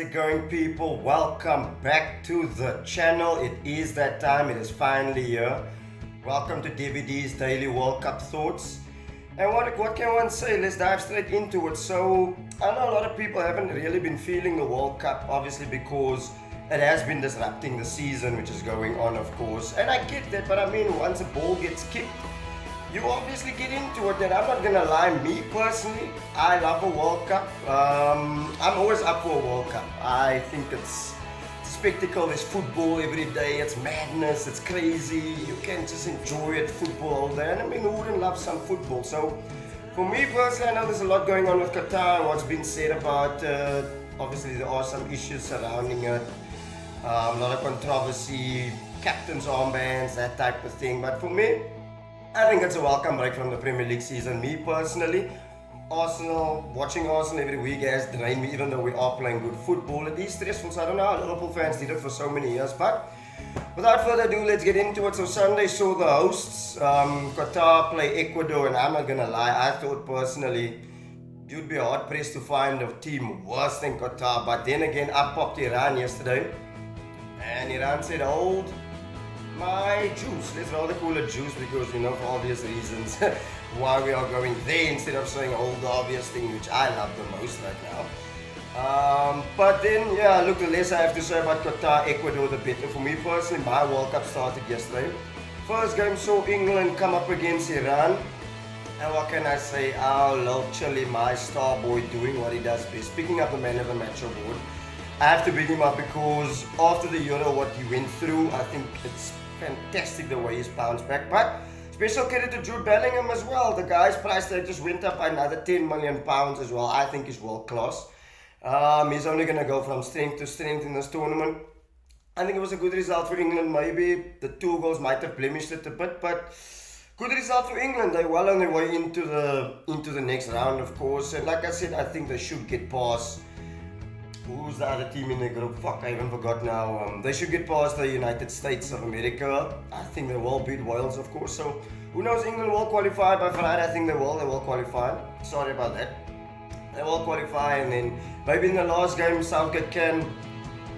it going, people? Welcome back to the channel. It is that time, it is finally here. Welcome to DVD's Daily World Cup Thoughts. And what can one say? Let's dive straight into it. So, I know a lot of people haven't really been feeling the World Cup, obviously, because it has been disrupting the season, which is going on, of course. And I get that, but I mean, once a ball gets kicked, you obviously get into it, and I'm not gonna lie, me personally, I love a World Cup. I'm always up for a World Cup. I think it's a spectacle, there's football every day, it's madness, it's crazy, you can just enjoy it, football all day, and I mean, who wouldn't love some football? So, for me personally, I know there's a lot going on with Qatar and what's been said about obviously there are some issues surrounding it, a lot of controversy, captain's armbands, that type of thing, but for me, I think it's a welcome break from the Premier League season. Me personally, watching Arsenal every week has drained me, even though we are playing good football. It is stressful, so I don't know how Liverpool fans did it for so many years. But without further ado, let's get into it. So Sunday saw the hosts, Qatar, play Ecuador, and I'm not gonna lie, I thought personally you'd be hard pressed to find a team worse than Qatar. But then again, up popped Iran yesterday, and Iran said, hold my juice. Let's rather call it juice because for obvious reasons why we are going there instead of saying all the obvious thing which I love the most right now. But then look, the less I have to say about Qatar, Ecuador, the better. For me personally, my World Cup started yesterday. First game saw England come up against Iran. And what can I say? Our little Chilli, my star boy, doing what he does best, picking up the man of the match award. I have to big him up because after the Euro, what he went through, I think it's fantastic the way he's bounced back. But special credit to Jude Bellingham as well. The guy's price tag just went up by another £10 million as well. I think he's world class. He's only going to go from strength to strength in this tournament. I think it was a good result for England. Maybe the 2 goals might have blemished it a bit, but good result for England. They're well on their way into the next round, of course. And like I said, I think they should get past. Who's the other team in the group? Fuck, I even forgot now. They should get past the United States of America. I think they will beat Wales, of course. So, who knows? England will qualify by Friday. I think they will qualify. Sorry about that. They will qualify, and then maybe in the last game, Southgate can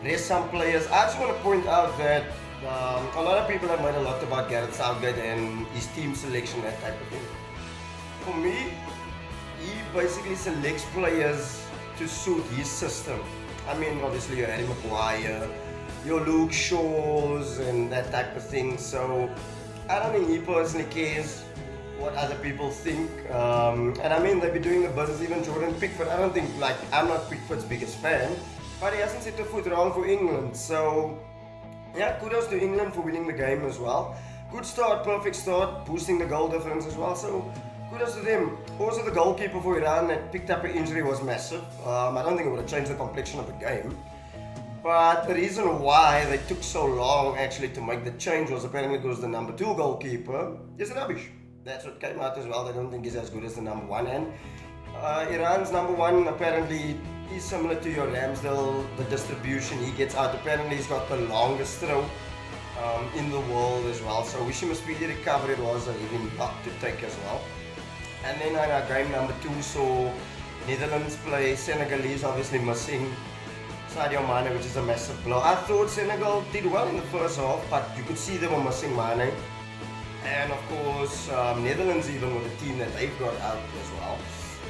rest some players. I just want to point out that a lot of people have made a lot about Gareth Southgate and his team selection, that type of thing. For me, he basically selects players to suit his system. I mean, obviously your Harry Maguire, your Luke Shaws and that type of thing. So I don't think he personally cares what other people think. And I mean, they've been doing the business. Even Jordan Pickford, I don't think, I'm not Pickford's biggest fan, but he hasn't set a foot wrong for England. So yeah, kudos to England for winning the game as well. Good start, perfect start, boosting the goal difference as well. So kudos to them. Also, the goalkeeper for Iran that picked up an injury was massive. I don't think it would have changed the complexion of the game. But the reason why they took so long actually to make the change was apparently because the number 2 goalkeeper is rubbish. That's what came out as well. They don't think he's as good as the number 1. And Iran's number 1 apparently is similar to your Ramsdale, the distribution he gets out. Apparently he's got the longest throw in the world as well. So wish him a speedy recovery. It was a heavy knock to take as well. And then game number 2 saw Netherlands play Senegalese, obviously missing Sadio Mane, which is a massive blow. I thought Senegal did well in the first half, but you could see they were missing Mane. And of course, Netherlands even with the team that they've got out as well.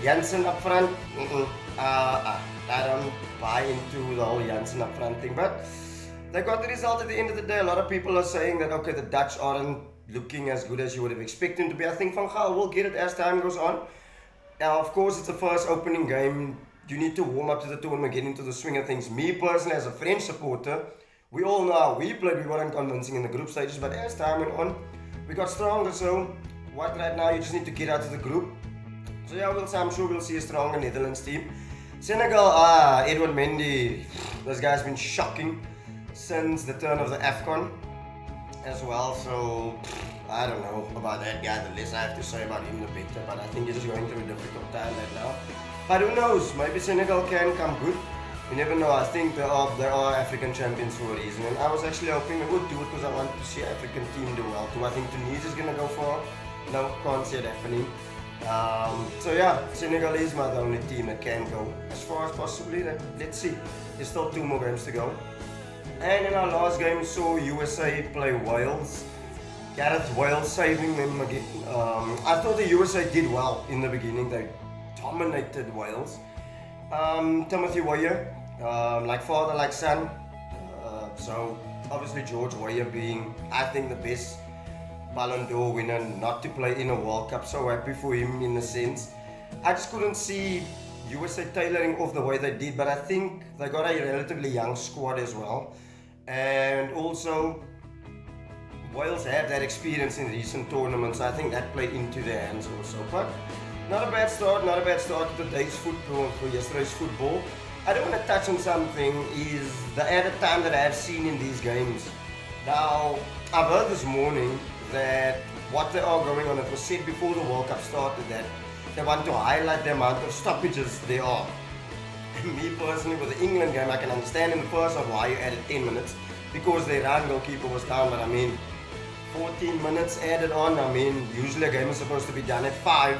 Janssen up front, I don't buy into the whole Janssen up front thing, but they got the result at the end of the day. A lot of people are saying that, okay, the Dutch aren't looking as good as you would have expected them to be. I think Van Gaal will get it as time goes on. Now, of course, it's the first opening game. You need to warm up to the tournament, get into the swing of things. Me personally, as a French supporter, we all know how we played. We weren't convincing in the group stages, but as time went on, we got stronger. So, what right now, you just need to get out of the group. So yeah, I'm sure we'll see a stronger Netherlands team. Senegal, Edward Mendy, this guy's been shocking since the turn of the AFCON as well, so I don't know about that guy. The less I have to say about him, the better. But I think he's just going through a difficult time right now. But who knows? Maybe Senegal can come good. You never know. I think they are African champions for a reason. And I was actually hoping they would do it because I wanted to see African team do well too. I think Tunisia is going to go far. No, can't see it happening. So yeah, Senegal is my only team that can go as far as possibly. Let's see. There's still 2 more games to go. And in our last game, saw USA play Wales. Gareth Wales saving them again. I thought the USA did well in the beginning. They dominated Wales. Timothy Weah, like father, like son. So obviously George Weah being, I think, the best Ballon d'Or winner not to play in a World Cup. So happy for him in a sense. I just couldn't see USA tailoring off the way they did, but I think they got a relatively young squad as well. And also, Wales have that experience in recent tournaments. I think that played into their hands also. But not a bad start to today's football, for yesterday's football. I do want to touch on something, is the added time that I have seen in these games. Now, I've heard this morning that what they are going on, it was said before the World Cup started that they want to highlight the amount of stoppages there are. Me personally, with the England game, I can understand in the first half why you added 10 minutes, because their Iran goalkeeper was down, but I mean, 14 minutes added on. I mean, usually a game is supposed to be done at 5,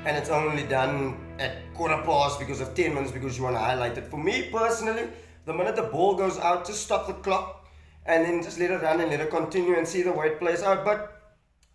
and it's only done at quarter past because of 10 minutes, because you want to highlight it. For me personally, the minute the ball goes out, just stop the clock and then just let it run and let it continue and see the way it plays out. But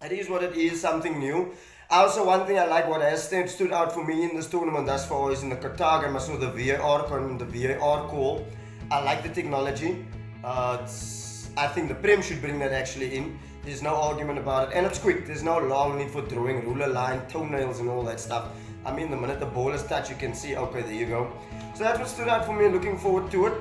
it is what it is, something new. Also, one thing I like, what has stood out for me in this tournament thus far, is in the Qatar game, I saw the VAR call. I like the technology. I think the Prem should bring that actually in. There's no argument about it, and it's quick. There's no long need for drawing ruler line, toenails and all that stuff. I mean, the minute the ball is touched, you can see, okay, there you go. So that's what stood out for me, looking forward to it.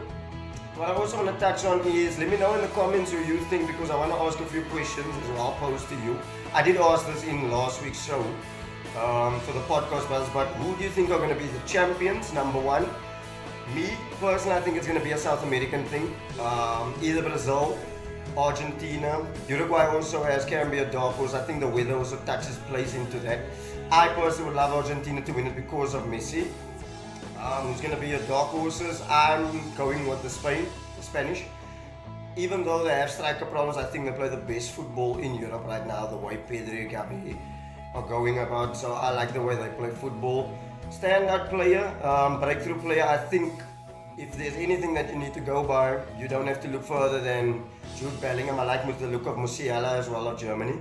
What I also want to touch on is, let me know in the comments who you think, because I want to ask a few questions as well, posed to you. I did ask this in last week's show for the podcast buzz, but who do you think are going to be the champions, number one? Me, personally, I think it's going to be a South American thing. Either Brazil, Argentina. Uruguay also can be a dark horse. I think the weather also plays into that. I personally would love Argentina to win it because of Messi. Who's going to be a dark horses? I'm going with the Spanish. Even though they have striker problems, I think they play the best football in Europe right now, the way Pedri and Gavi are going about. So I like the way they play football. Standout player, breakthrough player, I think if there's anything that you need to go by, you don't have to look further than Jude Bellingham. I like the look of Musiala as well, of Germany.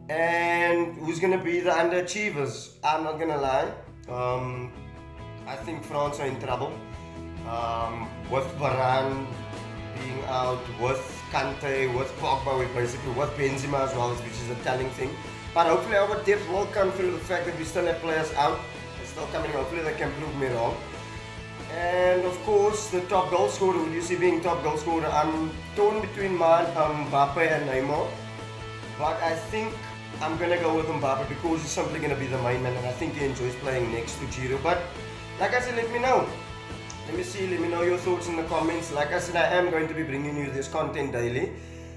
And who's going to be the underachievers? I'm not going to lie. I think France are in trouble. With Varane being out, with Kante, with Pogba, with Benzema as well, which is a telling thing. But hopefully our depth will come through the fact that we still have players out. They're still coming. Hopefully they can prove me wrong. And of course, the top goal scorer, who do you see being top goal scorer? I'm torn between Mbappe and Neymar. But I think I'm going to go with Mbappe because he's simply going to be the main man, and I think he enjoys playing next to Giroud. But like I said, let me know. Let me know your thoughts in the comments. Like I said, I am going to be bringing you this content daily.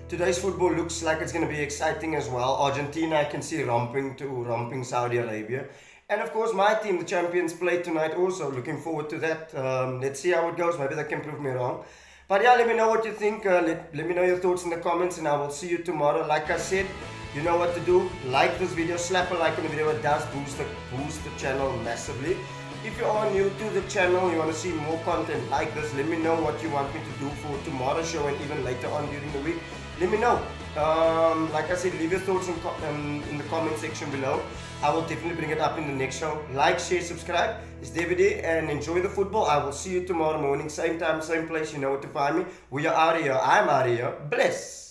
Today's football looks like it's going to be exciting as well. Argentina, I can see romping Saudi Arabia. And of course, my team, the champions, play tonight also. Looking forward to that. Let's see how it goes. Maybe they can prove me wrong. But yeah, let me know what you think. Let me know your thoughts in the comments, and I will see you tomorrow. Like I said, you know what to do. Like this video, slap a like on the video. It does boost the channel massively. If you are new to the channel, you want to see more content like this, let me know what you want me to do for tomorrow's show and even later on during the week. Let me know. Like I said, leave your thoughts in the comment section below. I will definitely bring it up in the next show. Like, share, subscribe. It's DVD and enjoy the football. I will see you tomorrow morning, same time, same place. You know where to find me. We are out of here. I'm out of here. Bless.